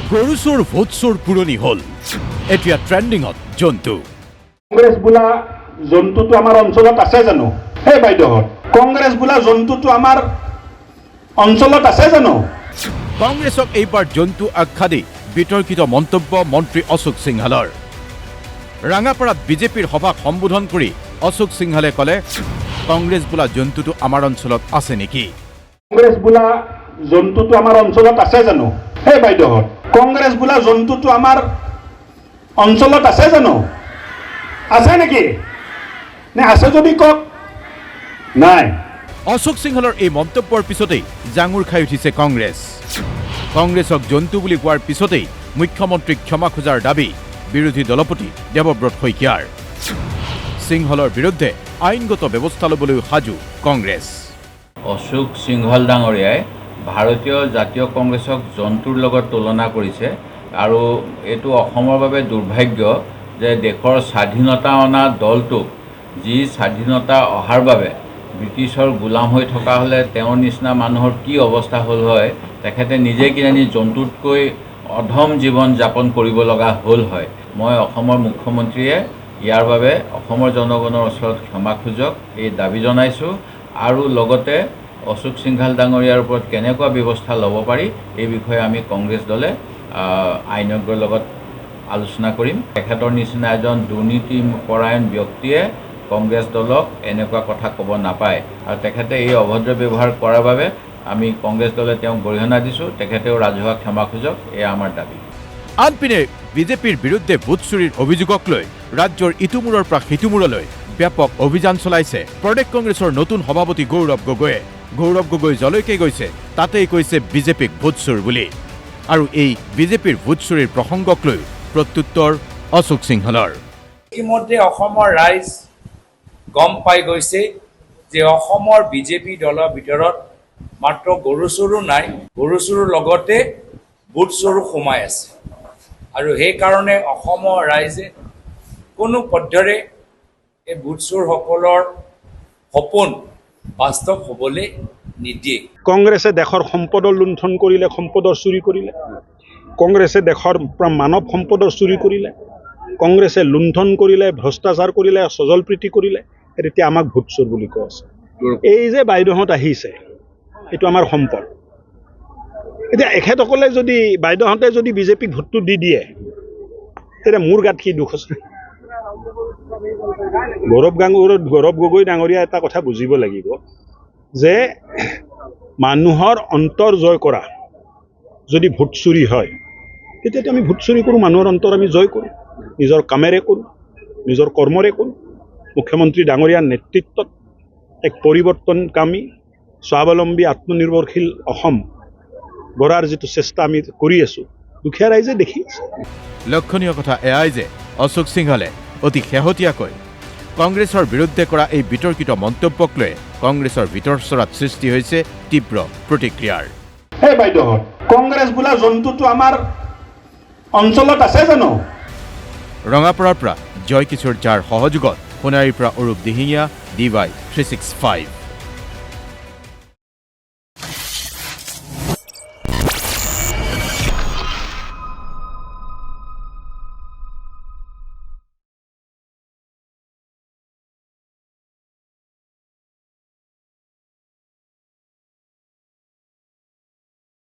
গৰু চোৰ ভোট চোৰ পুৰণি হ'ল, এতিয়া ট্ৰেণ্ডিঙত জন্তু। কংগ্ৰেছ বোলা জন্তুটো আমাৰ অঞ্চলত আছে জানো? হে বাইদেউহঁত, কংগ্ৰেছ বোলা জন্তুটো আমাৰ অঞ্চলত আছে জানো? কংগ্ৰেছক এইবাৰ জন্তু আখ্যা দি বিতৰ্কিত মন্তব্য মন্ত্ৰী অশোক সিংহালৰ। ৰাঙাপাৰাত বিজেপিৰ সভাক সম্বোধন কৰি অশোক সিংহালে ক'লে, কংগ্ৰেছ বোলা জন্তুটো আমাৰ অঞ্চলত আছে নেকি? কংগ্ৰেছ বোলা জন্তুটো আমাৰ অঞ্চলত আছে জানো? হে বাইদেউহঁত, কংগ্ৰেছ বোলা জন্তুটো আমাৰ অঞ্চলত আছে জানো? আছে নেকি? নে আছে যদি কওক। নাই। অশোক সিংহালৰ এই মন্তব্যৰ পিছতেই জাঙুৰ খাই উঠিছে কংগ্ৰেছ। কংগ্ৰেছক জন্তু বুলি কোৱাৰ পিছতেই মুখ্যমন্ত্ৰীক ক্ষমা খোজাৰ দাবী বিৰোধী দলপতি দেৱব্ৰত শইকীয়াৰ। সিংহলৰ বিৰুদ্ধে আইনগত ব্যৱস্থা ল'বলৈ সাজু কংগ্ৰেছ। অশোক সিংহল ডাঙৰীয়াই ভাৰতীয় জাতীয় কংগ্ৰেছক জন্তুৰ লগত তুলনা কৰিছে আৰু এইটো অসমৰ বাবে দুৰ্ভাগ্য যে দেশৰ স্বাধীনতা অনা দলটোক যি স্বাধীনতা অহাৰ বাবে ব্ৰিটিছৰ গোলাম হৈ থকা হ'লে তেওঁৰ নিচিনা মানুহৰ কি অৱস্থা হ'ল হয়, তেখেতে নিজে কিজানি জন্তুতকৈ অধম জীৱন যাপন কৰিব লগা হ'ল হয়। মই অসমৰ মুখ্যমন্ত্ৰীয়ে ইয়াৰ বাবে অসমৰ জনগণৰ ওচৰত ক্ষমা খোজক এই দাবী জনাইছোঁ আৰু লগতে অশোক সিংহাল ডাঙৰীয়াৰ ওপৰত কেনেকুৱা ব্যৱস্থা ল'ব পাৰি এই বিষয়ে আমি কংগ্ৰেছ দলে আইনজ্ঞৰ লগত আলোচনা কৰিম। তেখেতৰ নিচিনা এজন দুৰ্নীতিপৰায়ণ ব্যক্তিয়ে কংগ্ৰেছ দলক এনেকুৱা কথা ক'ব নাপায় আৰু তেখেতে এই অভদ্ৰ ব্যৱহাৰ কৰাৰ বাবে আমি কংগ্ৰেছ দলে তেওঁক গৰিহণা দিছোঁ। তেখেতেও ৰাজহুৱা ক্ষমা খোজক, এয়া আমাৰ দাবী। আনপিনে বিজেপিৰ বিৰুদ্ধে ভোট চুৰিৰ অভিযোগক লৈ ৰাজ্যৰ ইটোমূৰৰ পৰা সিটোমূৰলৈ ব্যাপক অভিযান চলাইছে প্ৰদেশ কংগ্ৰেছৰ নতুন সভাপতি গৌৰৱ গগৈয়ে। গৌৰৱ গগৈ যলৈকে গৈছে তাতেই কৈছে বিজেপিক ভোট চোৰ বুলি। আৰু এই বিজেপিৰ ভোট চুৰিৰ প্ৰসংগক লৈ প্ৰত্যুত্তৰ অশোক সিংহলৰ। ইতিমধ্যে অসমৰ ৰাইজ গম পাই গৈছে যে অসমৰ বিজেপি দলৰ ভিতৰত মাত্ৰ গৰু চোৰো নাই, গৰু চোৰৰ লগতে ভোট চোৰো সোমাই আছে। আৰু সেইকাৰণে অসমৰ ৰাইজে কোনো পধ্যৰে এই ভোট চোৰসকলৰ সপোন বাস্তৱ হ'বলৈ নিদিয়ে। কংগ্ৰেছে দেশৰ সম্পদৰ লুণ্ঠন কৰিলে, সম্পদৰ চুৰি কৰিলে। কংগ্ৰেছে দেশৰ পৰা মানৱ সম্পদৰ চুৰি কৰিলে। কংগ্ৰেছে লুণ্ঠন কৰিলে, ভ্ৰষ্টাচাৰ কৰিলে, স্বজলপ্ৰীতি কৰিলে। এতিয়া আমাক ভোট চোৰ বুলি কৈ আছে। এই যে বাইদেউহঁত আহিছে, এইটো আমাৰ সম্পদ। এতিয়া এখেতসকলে যদি বাইদেউহঁতে যদি বিজেপিক ভোটটো দি দিয়ে, তেতিয়া মোৰ গাত কি দুখ আছে? গৌৰৱ গগৈ ডাঙৰীয়া এটা কথা বুজিব লাগিব যে মানুহৰ অন্তৰ জয় কৰা যদি ভোট চুৰি হয়, তেতিয়াতো আমি ভোট চুৰি কৰোঁ, মানুহৰ অন্তৰ আমি জয় কৰোঁ, নিজৰ কামেৰে কৰোঁ, নিজৰ কৰ্মৰে কৰোঁ। মুখ্যমন্ত্ৰী ডাঙৰীয়াৰ নেতৃত্বত এক পৰিৱৰ্তনকামী স্বাৱলম্বী আত্মনিৰ্ভৰশীল অসম গঢ়াৰ যিটো চেষ্টা আমি কৰি আছোঁ, দুখীয়া ৰাইজে দেখি আছে। লক্ষণীয় কথা এয়াই যে অশোক সিংহলে অতি শেহতীয়াকৈ কংগ্ৰেছৰ বিৰুদ্ধে কৰা এই বিতৰ্কিত মন্তব্যক লৈ কংগ্ৰেছৰ ভিতৰচৰাত সৃষ্টি হৈছে তীব্ৰ প্ৰতিক্ৰিয়াৰ। হে বাইদেউহঁত, কংগ্ৰেছ বোলা জন্তুটো আমাৰ অঞ্চলত আছে জানো? ৰঙাপাৰাৰ পৰা জয় কিশোৰ ঝাৰ সহযোগত সোণাৰীৰ পৰা অৰূপ দিহিঙীয়া, DY 365।